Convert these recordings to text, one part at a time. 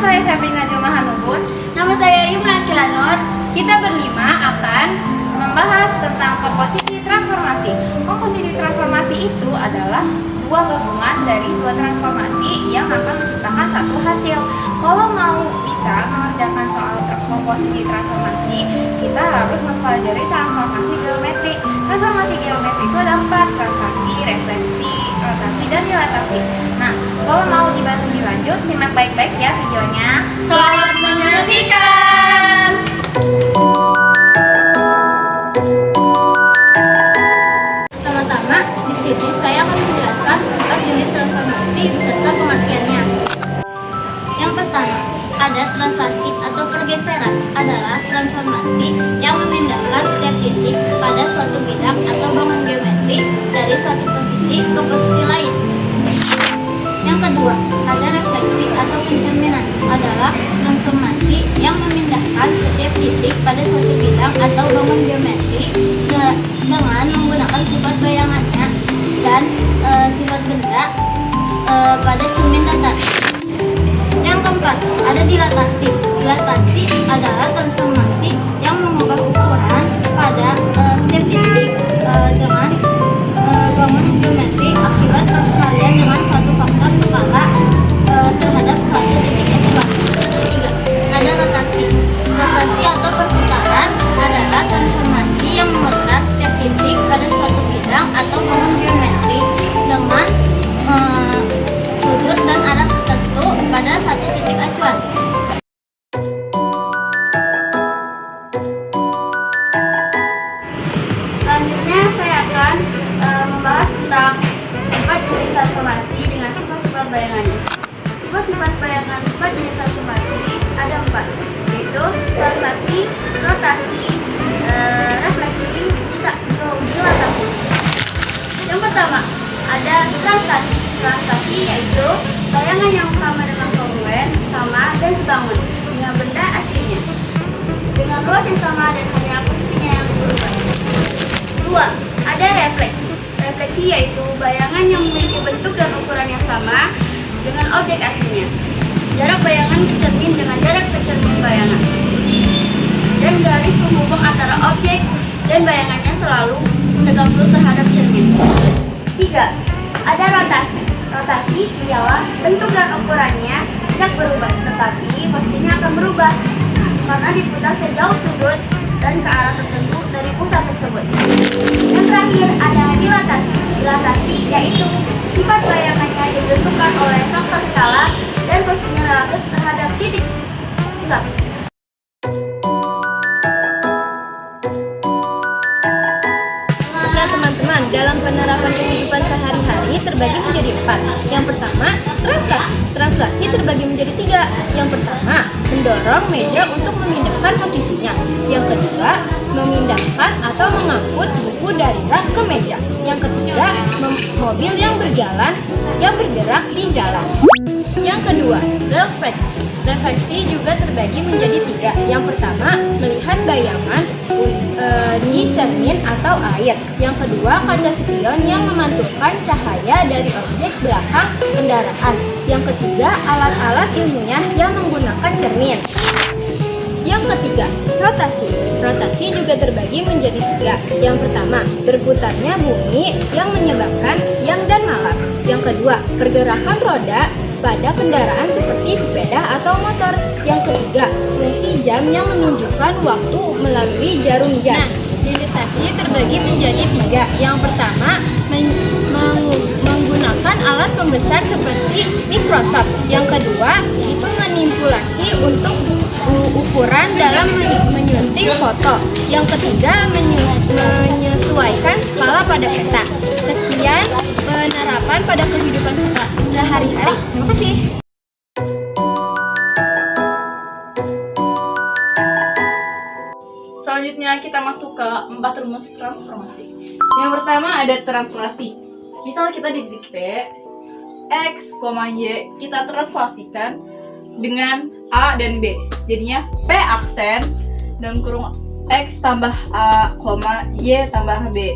saya Syafrina Mahanubun. Nama saya Yumna Kilanur. Kita berlima akan membahas tentang komposisi transformasi. Komposisi transformasi itu adalah dua gabungan dari dua transformasi yang akan menciptakan satu hasil. Kalau mau bisa mengerjakan soal komposisi transformasi, kita harus mempelajari transformasi geometri. Transformasi geometri itu ada 4: translasi, refleksi, rotasi, dan dilatasi. Nah, kalau mau dibahas lebih lanjut, simak baik-baik ya videonya. Selamat menyaksikan. Pertama-tama, di sini saya akan menjelaskan 4 jenis transformasi beserta pengertiannya. Yang pertama, ada translasi atau pergeseran, adalah transformasi yang memindahkan setiap titik pada suatu bidang atau bangun geometri dari suatu posisi ke posisi lain. Yang kedua, ada refleksi atau pencerminan, adalah transformasi yang memindahkan setiap titik pada suatu bidang atau bangun geometri dengan menggunakan sifat bayangannya dan sifat benda pada cermin datar. Yang keempat, ada dilatasi. Dilatasi adalah transformasi yang mengubah ukuran pada setiap titik dengan bangun geometri akibat perkalian dengan suatu faktor skala terhadap suatu titik epsilon. Ketiga, ada rotasi. Rotasi atau perputaran adalah transformasi yang memutar setiap titik pada suatu bidang atau bangun geometri dengan sudut dan arah tertentu pada satu titik acuan. Selanjutnya saya akan membahas tentang 4 jenis transformasi dengan sifat-sifat bayangannya. Sifat-sifat bayangan 4 jenis transformasi ada 4, yaitu translasi, rotasi, refleksi, dilatasi. Yang pertama, ada translasi. Translasi yaitu bayangan yang sama dengan kongruen, sama dan sebangun dengan benda aslinya, dengan luas yang sama dan hanya posisinya yang berubah. 2. Ada refleksi. Refleksi yaitu bayangan yang memiliki bentuk dan ukuran yang sama dengan objek aslinya. Jarak bayangan ke cermin dengan jarak ke cermin bayangan. Dan garis penghubung antara objek dan bayangannya selalu menegak lurus terhadap cermin. 3. Ada rotasi. Rotasi ialah bentuk dan ukurannya tidak berubah, tetapi posisinya akan berubah karena diputar sejauh sudut dan ke arah tertentu dari pusat tersebut. Yang terakhir ada dilatasi. Dilatasi yaitu sifat bayangannya ditentukan oleh faktor skala dan posisinya relatif terhadap titik pusat. Ya teman-teman, dalam penerapan kehidupan sehari-hari terbagi menjadi 4. Yang pertama, translasi. Translasi terbagi menjadi 3. Yang pertama, mendorong meja untuk memindahkan posisinya. Yang kedua, memindahkan atau mengangkut buku dari rak ke meja. Yang ketiga, mobil yang bergerak di jalan. Yang kedua, refleksi. Refleksi juga terbagi menjadi 3. Yang pertama, melihat bayangan di cermin atau air. Yang kedua, kaca spion yang memantulkan cahaya dari objek belakang kendaraan. Yang ketiga, alat-alat ilmiah yang menggunakan cermin. Yang ketiga, rotasi. Rotasi juga terbagi menjadi 3. Yang pertama, berputarnya bumi yang menyebabkan siang dan malam. Yang kedua, pergerakan roda pada kendaraan seperti sepeda atau motor. Yang ketiga, fungsi jam yang menunjukkan waktu melalui jarum jam. Nah, dilatasi terbagi menjadi 3. Yang pertama, menggunakan alat pembesar seperti mikroskop. Yang kedua, itu manipulasi untuk ukuran dalam menyunting foto. Yang ketiga, menyesuaikan skala pada peta. Sekian penerapan pada kehidupan sehari-hari. Terima kasih. Selanjutnya kita masuk ke 4 rumus transformasi. Yang pertama ada translasi. Misal kita di titik P, X, Y kita translasikan dengan A dan B. Jadinya P aksen dan kurung X tambah A, Y tambah B.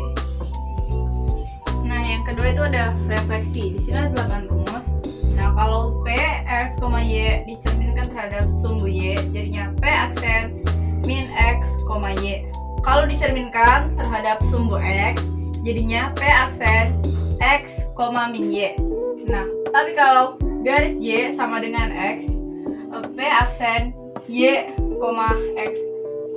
Nah, yang kedua itu ada refleksi. Di sini ada 8 rumus. Nah, Kalau P, X, Y dicerminkan terhadap sumbu Y, jadinya P aksen min X, Y. Kalau dicerminkan terhadap sumbu X, jadinya P aksen X, min Y. Nah, tapi kalau garis Y sama dengan X, P aksen Y, X.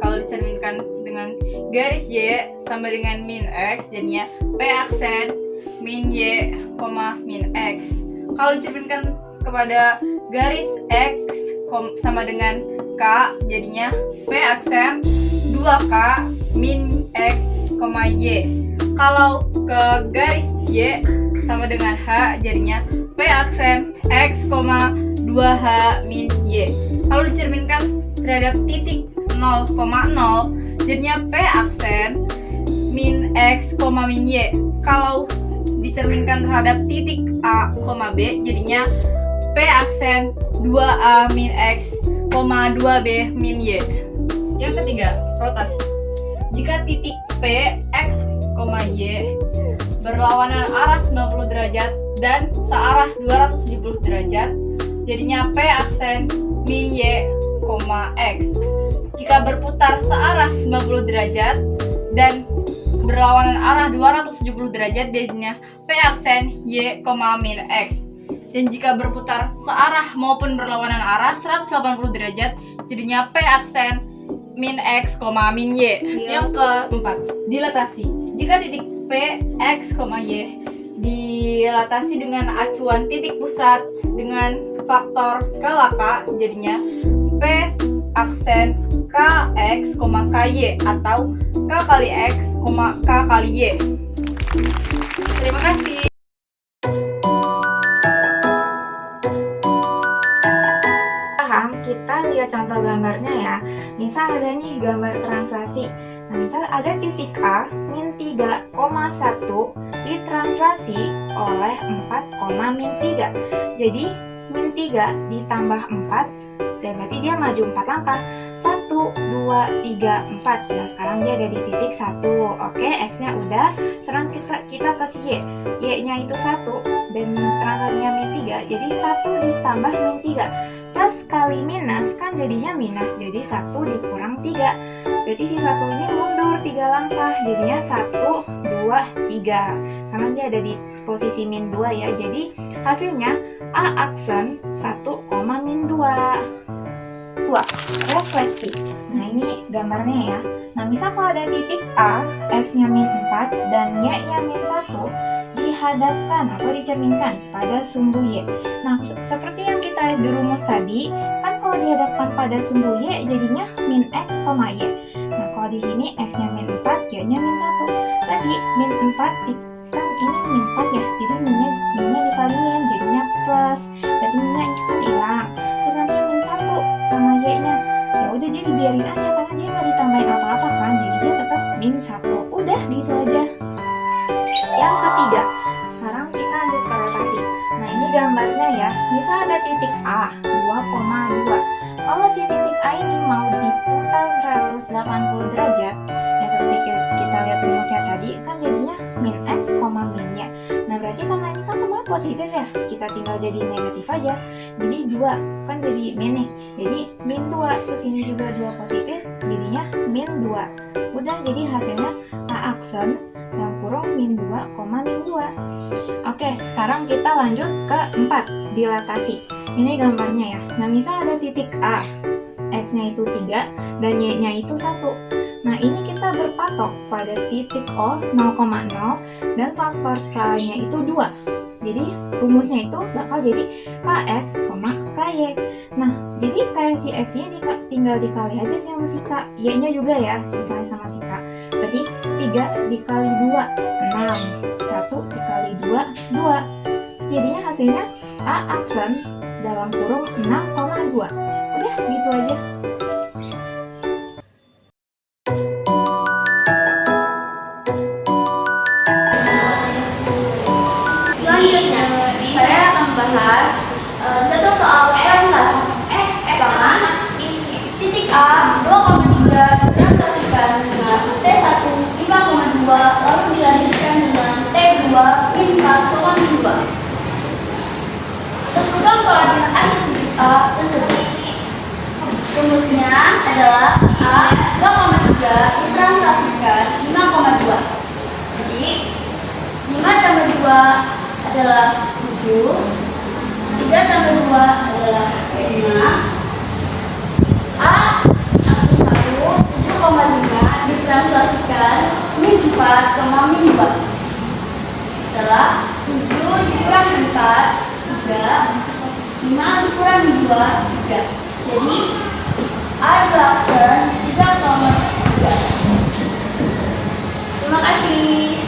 Kalau dicerminkan dengan garis Y sama dengan min X, jadinya P aksen min Y, min X. Kalau dicerminkan kepada garis X sama dengan K, jadinya P aksen 2K min X, Y. Kalau ke garis Y sama dengan H, jadinya P aksen X, 2H min Y. Kalau dicerminkan terhadap titik 0,0, jadinya P aksen min X, min Y. Kalau dicerminkan terhadap titik A, B, jadinya P aksen 2A min X, 2B min Y. Yang ketiga, rotasi. Jika titik P, X, Y berlawanan arah 90 derajat dan searah 270 derajat, jadinya P aksen min Y, X. Jika berputar searah 90 derajat dan berlawanan arah 270 derajat, jadinya P aksen Y, min X. Dan jika berputar searah maupun berlawanan arah 180 derajat, jadinya P aksen min X, min Y. Yang keempat, dilatasi. Jika titik P, X, Y dilatasi dengan acuan titik pusat dengan faktor skala K, jadinya P aksen KX, KY atau K kali X, K kali Y. Terima kasih. Kita lihat contoh gambarnya ya. Misal ada nih gambar translasi. Nah, misal ada titik A min 3,1 ditranslasi oleh 4, min 3. Jadi min 3 ditambah 4, dan berarti dia maju 4 langkah. 1, 2, 3, 4. Nah, sekarang dia ada di titik 1. Oke, X-nya udah. Sekarang kita kasih Y. Y-nya itu 1 dan translasinya min 3. Jadi 1 ditambah min 3. Plus kali minus kan jadinya minus. Jadi 1 dikurang 3. Berarti si 1 ini mundur 3 langkah. Jadinya 1, 2, 3. Karena dia ada di posisi min 2 ya. Jadi hasilnya A aksen 1, min 2. Refleksi. Nah, ini gambarnya ya. Nah, misal kalau ada titik A, X-nya min 4 dan Y-nya min 1 dihadapkan atau dicerminkan pada sumbu Y. Nah, seperti yang kita lihat di rumus tadi, kan kalau dihadapkan pada sumbu Y jadinya min X, Y. Nah, kalau di sini X-nya min 4, Y-nya min 1. Berarti min 4 kan ini min 4 ya. Jadi minnya dikali min jadinya plus. Berarti minnya kan hilang. Terus nanti min 1 sama Y-nya. Ya udah, dia dibiarin aja karena dia nggak ditambahin apa-apa kan. Jadi dia tetap min 1. Udah gitu aja. Yang ketiga, sekarang kita lanjut ke rotasi. Nah, ini gambarnya ya. Misal ada titik A 2,2. Kalau si titik A ini mau diputar 180 derajat, ya seperti kita lihat rumusnya tadi, kan jadinya min X, min Y. Nah, berarti karena ini kan semua positif ya, kita tinggal jadi negatif aja. Jadi 2 kan jadi min nih. Jadi min 2, terus ini juga 2 positif, jadinya min 2. Udah, jadi hasilnya A aksen dalam kurung min 2, min 2. Oke, sekarang kita lanjut ke 4, dilatasi. Ini gambarnya ya. Nah, misal ada titik A, X-nya itu 3 dan Y-nya itu 1. Nah, ini kita berpatok pada titik O 0,0 dan faktor skalanya itu 2. Jadi rumusnya itu bakal jadi KX, KY. Nah, jadi kayak si X-nya tinggal dikali aja sama si K. Y-nya juga ya dikali sama si K. Berarti 3 dikali 2, 6. 1 dikali 2, 2. Terus jadinya hasilnya A aksen dalam kurung 6,2. Udah gitu aja. Selanjutnya, saya akan bahas contoh soal translasi. Titik A 2,3 ditranslasikan dengan T1 5,2 lalu dilanjutkan dengan T2 min 4, min 2. Tentukan adalah A 2,3 ditranslasikan 5,2. Jadi 5 tambah 2 adalah 7, 3 tambah 2 adalah 5. A aksi 1 7,5 ditranslasikan min 4, min 2 adalah 7 dikurangi 4, 3, 5 dikurangi 2, 3. Jadi A dua aksen 3,3. Terima kasih.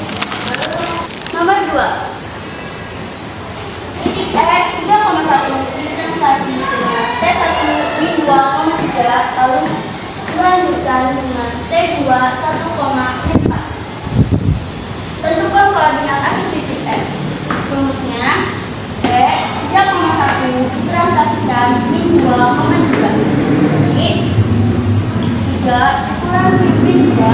Nomor 2. Titik E 3,1 ditranslasi dengan T1 min 2,3 lalu dilanjutkan dengan T2 1,4. Tentukan koordinat akhir titik F. Rumusnya E 3,1 ditranslasikan min 2,3. Jadi 3 dikurangi min 2,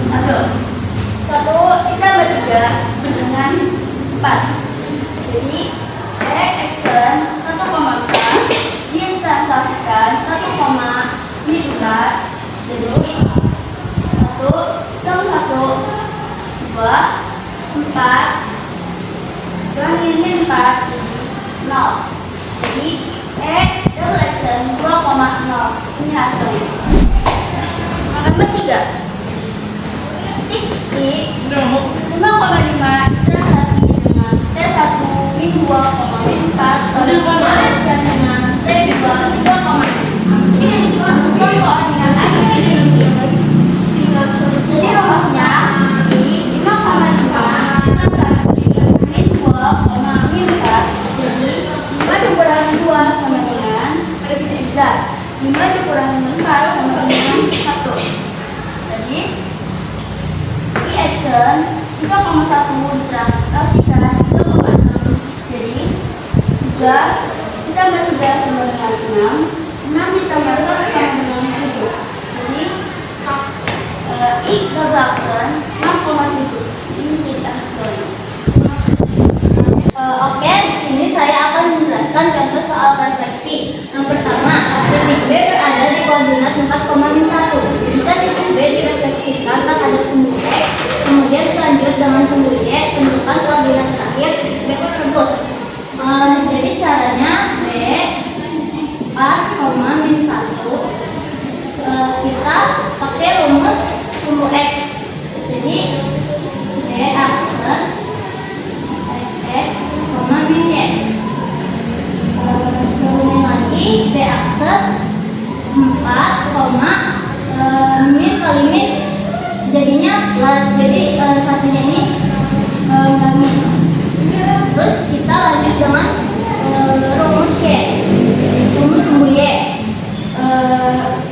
1 ditambah 3 dengan 4. Jadi E aksen 1,4 ditranslasikan 1,4. Jadi 1 tambah 1 2, 4 kurangi min 4 jadi 0. Jadi E double action 2,0. Ini hasilnya. Nomor 3. Titik 5,5 transaksi dengan T1 min 2, min 4 lalu dilanjutkan dengan T2 3,6. Tentukan koordinat akhir titik. Jadi rumusnya di 5,5 transaksi min 2, min 4. Jadi 5 dikurangi 2 sama dengan 5 dikurangi 4 sama dengan 1. Jadi I action 3,1 ditranslasikan 3,6. Jadi 3 ditambah 3 sama dengan 6 ditambah 1 sama dengan 7. Jadi I double action 6,7. Ini jadi hasilnya. Oke, di sini saya akan menjelaskan contoh soal refleksi. Yang pertama, titik B berada di koordinat 4,1. Jika titik B direfleksikan terhadap sumbu X, kemudian lanjut dengan sumbu Y, tentukan koordinat terakhir titik B tersebut. Jadi caranya B 4,-1 kita pakai rumus sumbu X. Jadi B aksen X, min Y. Kemudian lagi B aksen 4, min kali min jadinya plus. Jadi satunya ini enggak min. Terus kita lanjut dengan rumus Y, rumus sumbu Y.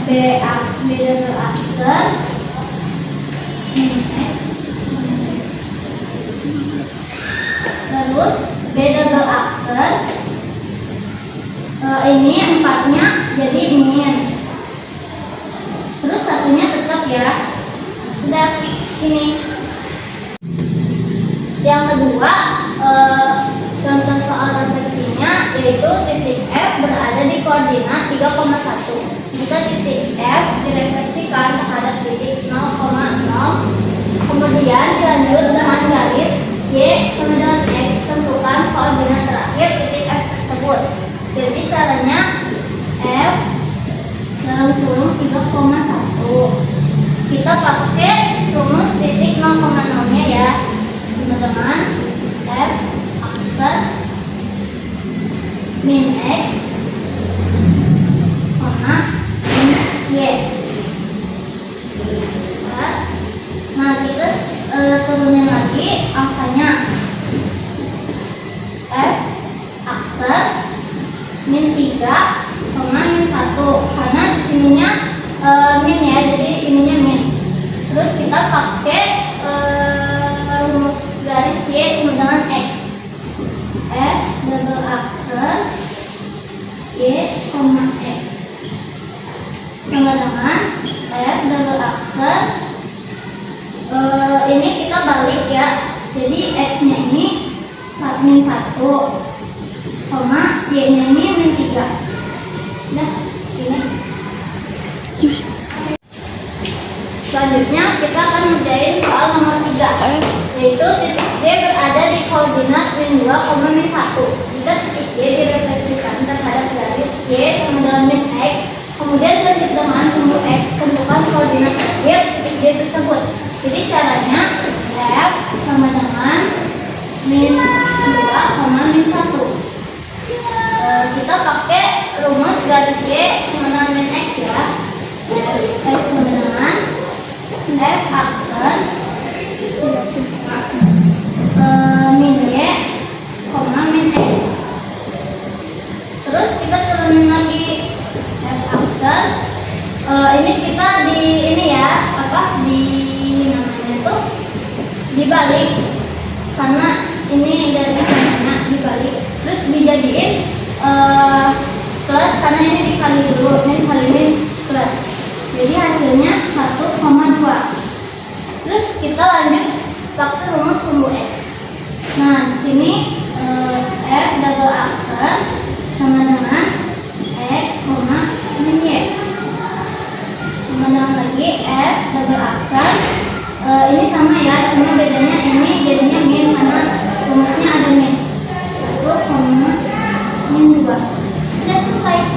B double aksen min X. Terus B double aksen ini 4-nya jadi min. Terus satunya tetap ya. Udah ini. Yang kedua contoh soal refleksinya yaitu titik F berada di koordinat 3,1. Jika titik F direfleksikan terhadap titik 0,0 kemudian dilanjut dengan garis Y sama dengan X, tentukan koordinat terakhir titik F tersebut. Jadi caranya F dalam kurung 3,1 kita pakai rumus titik 0,0 nya ya teman-teman. F aksen min X min Y. Nah kita turunin lagi angkanya. F aksen min 3, min 1 karena di sininya min ya, jadi ininya min. Terus kita pakai rumus garis Y sama dengan X. F double aksen Y, X sama dengan F double aksen ini kita balik ya. Jadi X nya ini min 1, Y nya ini min 3. Selanjutnya kita akan ngerjain soal nomor 3, yaitu titik D berada di koordinat min 2, min 1. Jika titik D direfleksikan terhadap garis Y sama dengan min X, kemudian lanjut dengan sumbu X, tentukan koordinat terakhir titik D tersebut. Jadi caranya F sama dengan min 2, min 1. Kita pakai rumus garis Y sama dengan min X ya. X sama dengan F aksen min Y, min X. Terus kita turunin lagi F aksen. Ini kita di ini ya, di namanya tuh dibalik, karena ini dari sananya dibalik. Terus dijadiin plus, karena ini dikali dulu, min kali min plus. Jadi hasilnya 1,2. Terus kita lanjut pakai rumus sumbu X. Nah, di sini F double aksen sama dengan X, min Y. Sama lagi F double aksen. Ini sama ya, cuma bedanya ini jadinya min karena rumusnya ada min. 1, min 2. Sudah selesai.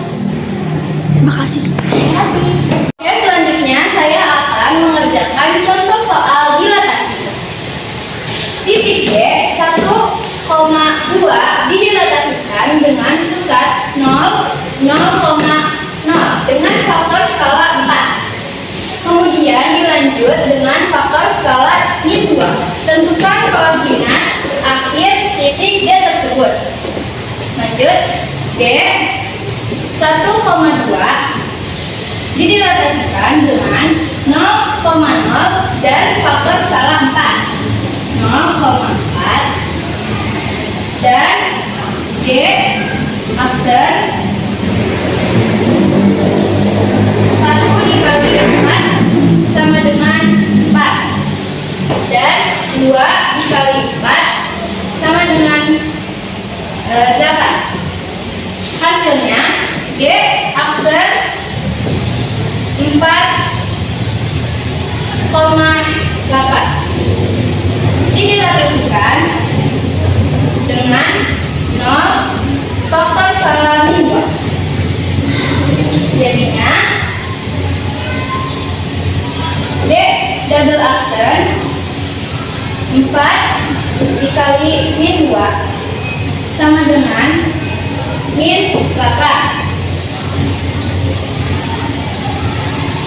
Terima kasih. Terima kasih. Oke, selanjutnya saya akan mengerjakan contoh soal dilatasi. Titik D 1,2 didilatasikan dengan pusat 0,0 dengan faktor skala 4. Kemudian dilanjut dengan faktor skala min 2. Tentukan koordinat akhir titik D tersebut. Lanjut, D 1,2 didilatasikan dengan 0,0 dan faktor skala 4. 0,4 dan D aksen 1 dikali 4 sama dengan 4, dan 2 dikali 4 sama dengan 8. Hasilnya D aksen 4,8 didilatasikan dengan 0 faktor skala min 2. Jadinya D double aksen 4 dikali min 2 sama dengan min 8.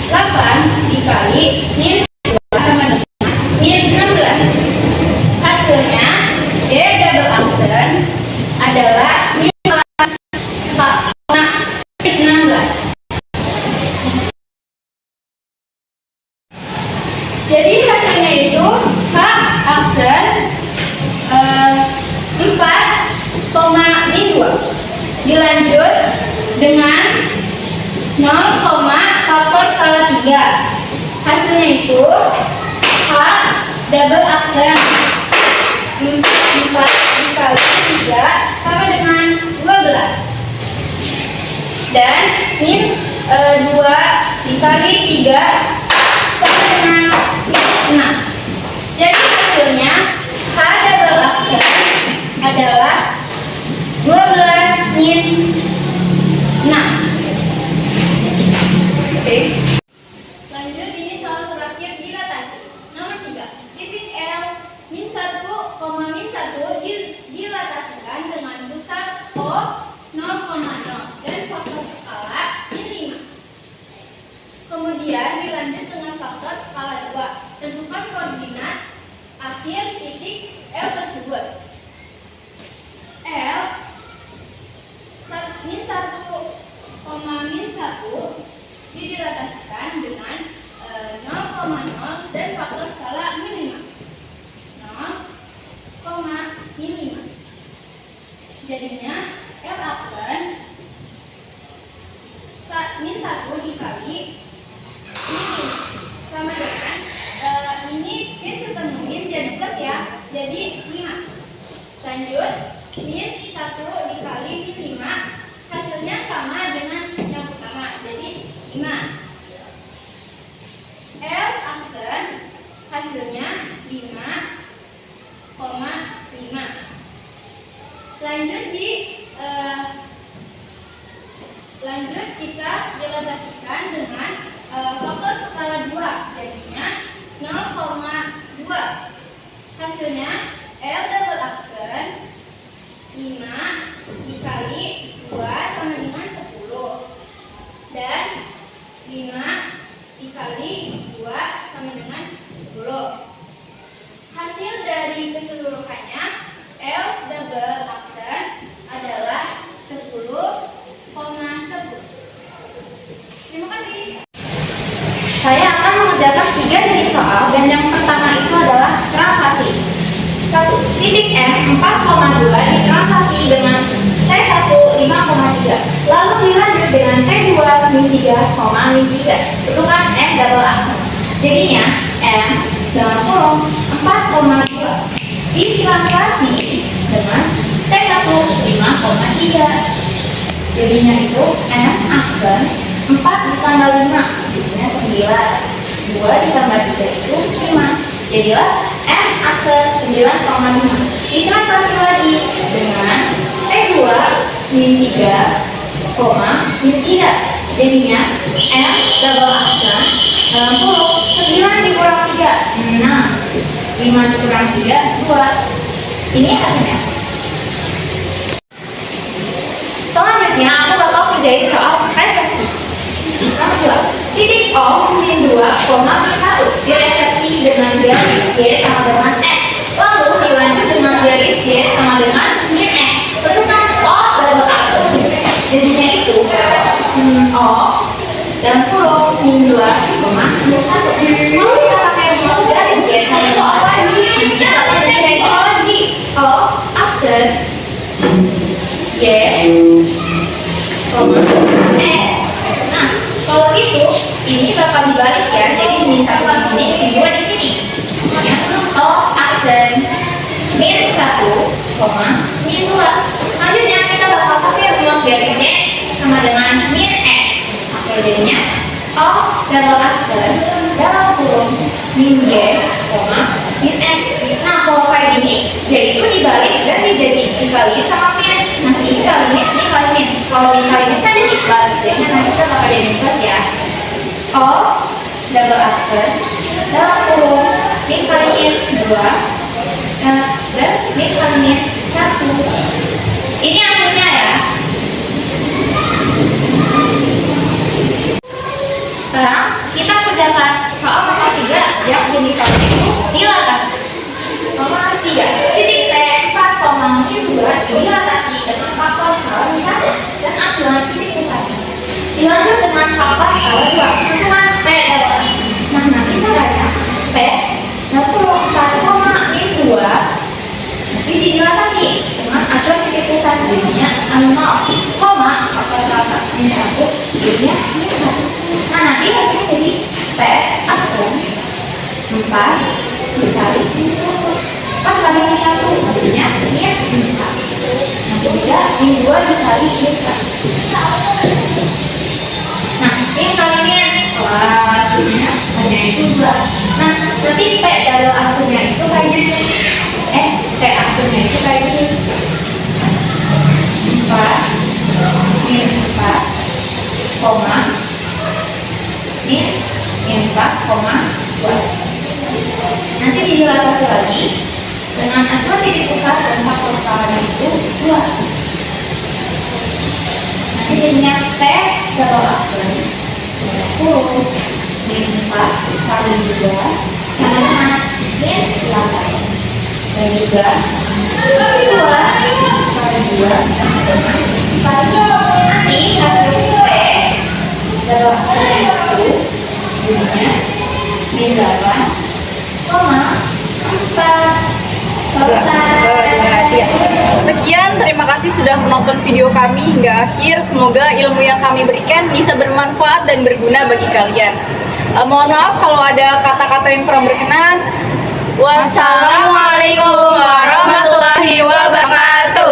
8 dikali min 2 sama dengan min 16. Hasilnya D double aksen adalah min 16. Jadi hasilnya itu H aksen 4, min 2 dilanjut dengan 0, faktor skala 3. Hasilnya itu H double aksen 4 dikali 3 sama dengan 12, dan min 2 dikali 3 sama dengan min 6. Jadi hasilnya H double aksen adalah 12 min 6. Lanjut, ini soal terakhir dilatasi. Nomor 3. Titik L min 1, min 1 dilatasikan dengan pusat O 0,0 dan faktor skala min 5. Kemudian dilanjut dengan faktor skala 2. Tentukan koordinat akhir titik L tersebut. L min 1, min 1 didilatasikan dengan 0,0 dan faktor skala min 5. 0, min 5. Jadinya L aksen min 1 dikali min 5 sama dengan ini min ketemu min jadi plus ya, jadi 5. Lanjut, min 1 dikali min 5 hasilnya sama dengan yang pertama, jadi 5. L aksen Lanjut kita realisasikan dengan faktor skala 2, jadinya 0,2. Hasilnya L double aksen 5 dikali 2 sama dengan 10, dan 5 dikali 2 sama dengan 10. Hasil dari keseluruhannya L double aksen adalah 10,10. Terima kasih. Saya akan mengerjakan 3 jenis soal, dan yang pertama itu adalah translasi. 1. Titik M 4,2 ditranslasi dengan T1 5,3. Lalu dilanjut dengan T2 min 3, min 3. Tentukan M double aksen. Jadinya M dalam kurung 4,2 ditranslasi dengan T1 5,3. Jadinya itu M aksen 4 ditambah 5, jadinya 9. 2 ditambah 3 itu 5. Jadilah M aksen 9,5. Ditranslasi lagi dengan T2 min 3, min 3. Jadinya M double aksen dalam kurung 9 dikurang 3, 6. 5 dikurang 3, 2. Ini hasilnya. Selanjutnya aku bakal kerjain soal refleksi. Nomor 2. Titik O min 2, min 1 direfleksi dengan garis Y sama dengan X. Lalu dilanjut dengan garis Y sama dengan min X. Tentukan O double aksen. Jadinya itu O dan kurung min 2, min 1. Mau kita pakai garis Y sama soal lagi. Soal lagi. O aksen Y, S. Nah, kalau itu, ini bakal dibalik ya. Jadi min 1 di sini, min 2 di sini. Ya. O aksen min 1, min 2. Selanjutnya kita bakal pakai rumus garis Y sama dengan min X. Oke, jadinya O double aksen dalam kurung min Y, min X. Nah, kalau kayak gini, yaitu dibalik dan dikali sama min. Nanti ini kali min, ini kali min. Kalau dikali min kan jadi plus, jadi nanti kita bakal jadi plus ya. O double aksen dalam kurung min kali min 2 dan min kali min 1. Ini hasilnya ya. Sekarang kita kerjakan soal nomor 3 yang jenis soalnya itu dilatasi. Nomor 3. Titik T 4,2 dilatasi dengan faktor skala 1 dan aksen titik pusatnya. Dilanjut dengan faktor skala 2. Tentukan P double aksen. Nah, nanti caranya P 64,2 tapi dilatasi dengan acuan titik pusat, jadinya 0, faktor skala 1 jadinya 1. Nah, nanti hasilnya jadi P aksen 4 dikali 4 kali min 1, artinya min 4. Nanti juga min 2 dikali min 1. Nah, min kali min, hasilnya hanya itu 2. Nah, nanti P double aksennya itu kayak gini. P aksennya itu kayak gini. 4 min 4, min 4,2. Nanti dilatasi lagi dengan acuan titik pusat dan faktor skalanya itu 2. Nanti jadinya T double aksen kurung min 4 kali 2 sama dengan min 8 dan juga min 2 kali 2 sama dengan 4. Nanti hasil P double aksen itu jadinya min 8, 4. Sekian, terima kasih sudah menonton video kami hingga akhir. Semoga ilmu yang kami berikan bisa bermanfaat dan berguna bagi kalian. Mohon maaf kalau ada kata-kata yang kurang berkenan. Wassalamualaikum warahmatullahi wabarakatuh.